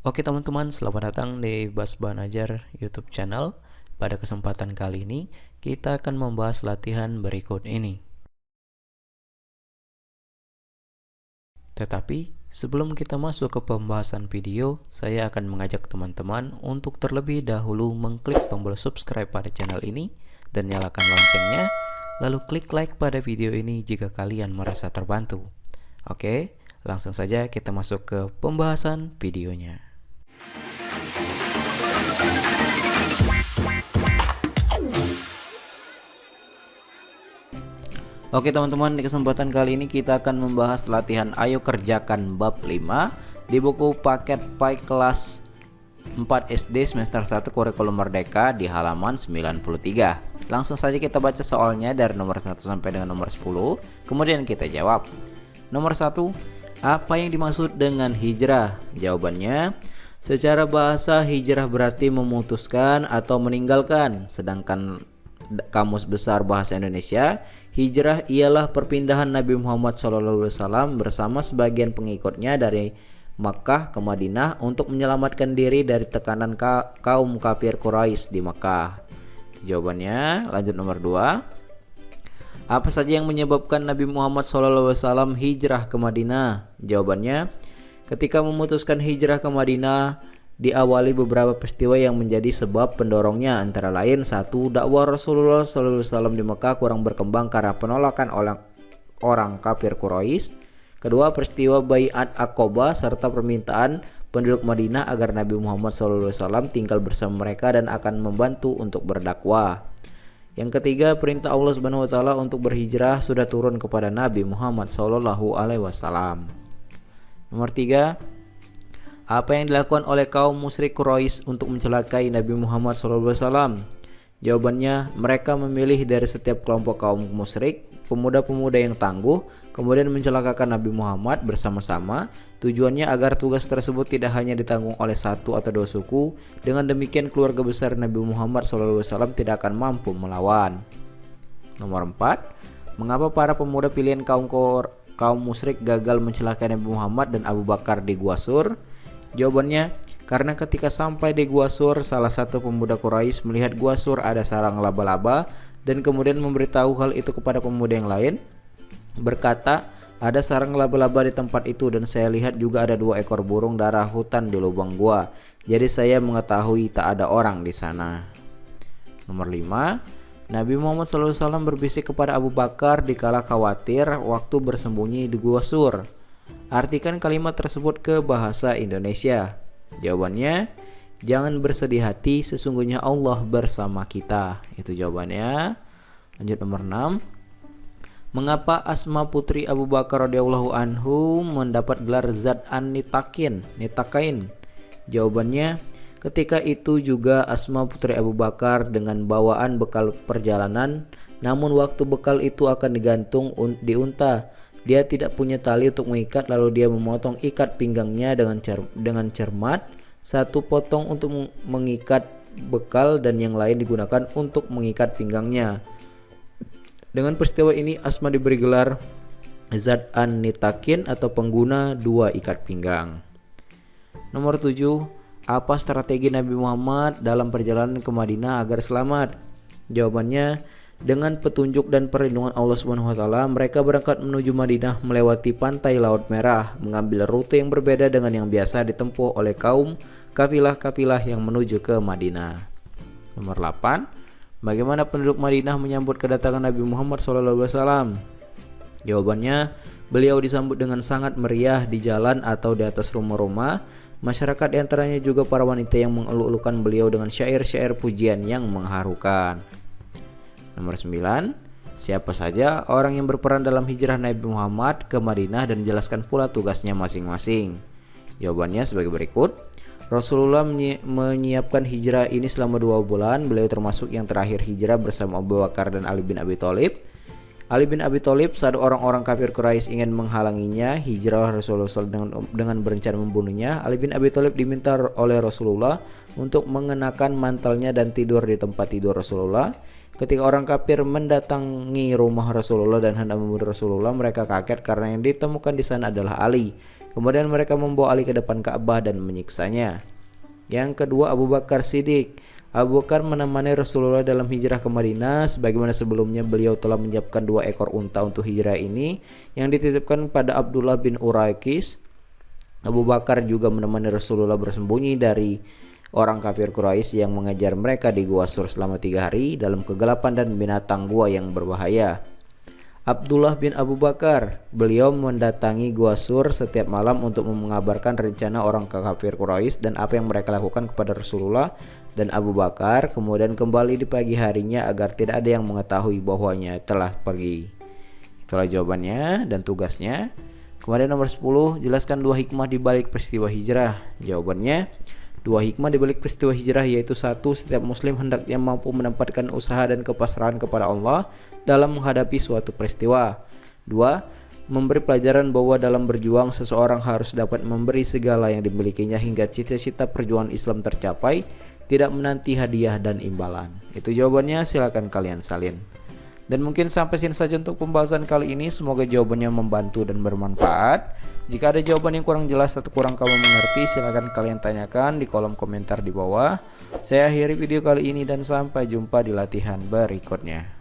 Oke teman-teman, selamat datang di Bas Banajar YouTube channel. Pada kesempatan kali ini, kita akan membahas latihan berikut ini. Tetapi, sebelum kita masuk ke pembahasan video, saya akan mengajak teman-teman untuk terlebih dahulu mengklik tombol subscribe pada channel ini dan nyalakan loncengnya, lalu klik like pada video ini jika kalian merasa terbantu. Oke, langsung saja kita masuk ke pembahasan videonya. Oke teman-teman, di kesempatan kali ini kita akan membahas latihan Ayo Kerjakan bab 5 di buku paket PAI kelas 4 SD semester 1 kurikulum merdeka di halaman 93. Langsung saja kita baca soalnya dari nomor 1 sampai dengan nomor 10, kemudian kita jawab. Nomor 1, apa yang dimaksud dengan hijrah? Jawabannya, secara bahasa hijrah berarti memutuskan atau meninggalkan, sedangkan Kamus Besar Bahasa Indonesia, hijrah ialah perpindahan Nabi Muhammad SAW bersama sebagian pengikutnya dari Makkah ke Madinah untuk menyelamatkan diri dari tekanan kaum kafir Quraisy di Makkah. Jawabannya, lanjut nomor 2. Apa saja yang menyebabkan Nabi Muhammad SAW hijrah ke Madinah? Jawabannya, ketika memutuskan hijrah ke Madinah, diawali beberapa peristiwa yang menjadi sebab pendorongnya, antara lain 1. Dakwah Rasulullah SAW di Mekah kurang berkembang karena penolakan oleh orang kafir Quraisy. 2. Peristiwa Baiat Aqobah serta permintaan penduduk Madinah agar Nabi Muhammad SAW tinggal bersama mereka dan akan membantu untuk berdakwah. Yang 3. Perintah Allah SWT untuk berhijrah sudah turun kepada Nabi Muhammad SAW. Nomor 3. Apa yang dilakukan oleh kaum musyrik Quraisy untuk mencelakai Nabi Muhammad SAW? Jawabannya, mereka memilih dari setiap kelompok kaum musyrik pemuda-pemuda yang tangguh, kemudian mencelakakan Nabi Muhammad bersama-sama. Tujuannya agar tugas tersebut tidak hanya ditanggung oleh satu atau dua suku. Dengan demikian keluarga besar Nabi Muhammad SAW tidak akan mampu melawan. Nomor 4. Mengapa para pemuda pilihan kaum musyrik gagal mencelakai Nabi Muhammad dan Abu Bakar di Gua Sur? Jawabannya, karena ketika sampai di Gua Sur, salah satu pemuda Quraisy melihat Gua Sur ada sarang laba-laba dan kemudian memberitahu hal itu kepada pemuda yang lain. Berkata, ada sarang laba-laba di tempat itu dan saya lihat juga ada 2 ekor burung darah hutan di lubang gua. Jadi saya mengetahui tak ada orang di sana. Nomor 5. Nabi Muhammad SAW berbisik kepada Abu Bakar dikala khawatir waktu bersembunyi di Gua Sur. Artikan kalimat tersebut ke bahasa Indonesia. Jawabannya, jangan bersedih hati, sesungguhnya Allah bersama kita. Itu jawabannya. Lanjut nomor 6. Mengapa Asma putri Abu Bakar radhiyallahu anhu mendapat gelar Zat an-Nitakain? Jawabannya, ketika itu juga Asma putri Abu Bakar dengan bawaan bekal perjalanan, namun waktu bekal itu akan digantung di unta. Dia tidak punya tali untuk mengikat, lalu dia memotong ikat pinggangnya dengan cermat. Satu potong untuk mengikat bekal dan yang lain digunakan untuk mengikat pinggangnya. Dengan peristiwa ini Asma diberi gelar Zat an-Nitakain atau pengguna 2 ikat pinggang. Nomor 7. Apa strategi Nabi Muhammad dalam perjalanan ke Madinah agar selamat? Jawabannya, dengan petunjuk dan perlindungan Allah SWT, mereka berangkat menuju Madinah melewati pantai Laut Merah, mengambil rute yang berbeda dengan yang biasa ditempuh oleh kaum kafilah-kafilah yang menuju ke Madinah. Nomor 8. Bagaimana penduduk Madinah menyambut kedatangan Nabi Muhammad SAW? Jawabannya, beliau disambut dengan sangat meriah di jalan atau di atas rumah-rumah. Masyarakat diantaranya juga para wanita yang mengeluh-elukan beliau dengan syair-syair pujian yang mengharukan. Nomor 9. Siapa saja orang yang berperan dalam hijrah Nabi Muhammad ke Madinah dan jelaskan pula tugasnya masing-masing. Jawabannya sebagai berikut. Rasulullah menyiapkan hijrah ini selama 2 bulan. Beliau termasuk yang terakhir hijrah bersama Abu Bakar dan Ali bin Abi Thalib. Ali bin Abi Thalib saat orang-orang kafir Quraisy ingin menghalanginya hijrah Rasulullah dengan berencana membunuhnya. Ali bin Abi Thalib diminta oleh Rasulullah untuk mengenakan mantelnya dan tidur di tempat tidur Rasulullah. Ketika orang kafir mendatangi rumah Rasulullah dan hendak membunuh Rasulullah, mereka kaget karena yang ditemukan di sana adalah Ali. Kemudian mereka membawa Ali ke depan Ka'bah dan menyiksanya. Yang kedua, Abu Bakar Siddiq. Abu Bakar menemani Rasulullah dalam hijrah ke Madinah. Sebagaimana sebelumnya beliau telah menyiapkan 2 ekor unta untuk hijrah ini yang dititipkan pada Abdullah bin Uraikis. Abu Bakar juga menemani Rasulullah bersembunyi dari orang kafir Quraisy yang mengejar mereka di Gua Sur selama 3 hari dalam kegelapan dan binatang gua yang berbahaya. Abdullah bin Abu Bakar, beliau mendatangi Gua Sur setiap malam untuk mengabarkan rencana orang kafir Quraisy dan apa yang mereka lakukan kepada Rasulullah dan Abu Bakar, kemudian kembali di pagi harinya agar tidak ada yang mengetahui bahwanya telah pergi. Itulah jawabannya dan tugasnya. Kemudian nomor 10, jelaskan 2 hikmah di balik peristiwa hijrah. Jawabannya, 2 hikmah di balik peristiwa hijrah yaitu 1. Setiap muslim hendaknya mampu menempatkan usaha dan kepasrahan kepada Allah dalam menghadapi suatu peristiwa. 2. Memberi pelajaran bahwa dalam berjuang seseorang harus dapat memberi segala yang dimilikinya hingga cita-cita perjuangan Islam tercapai, tidak menanti hadiah dan imbalan. Itu jawabannya, silakan kalian salin. Dan mungkin sampai sini saja untuk pembahasan kali ini. Semoga jawabannya membantu dan bermanfaat. Jika ada jawaban yang kurang jelas atau kurang kamu mengerti, silakan kalian tanyakan di kolom komentar di bawah. Saya akhiri video kali ini dan sampai jumpa di latihan berikutnya.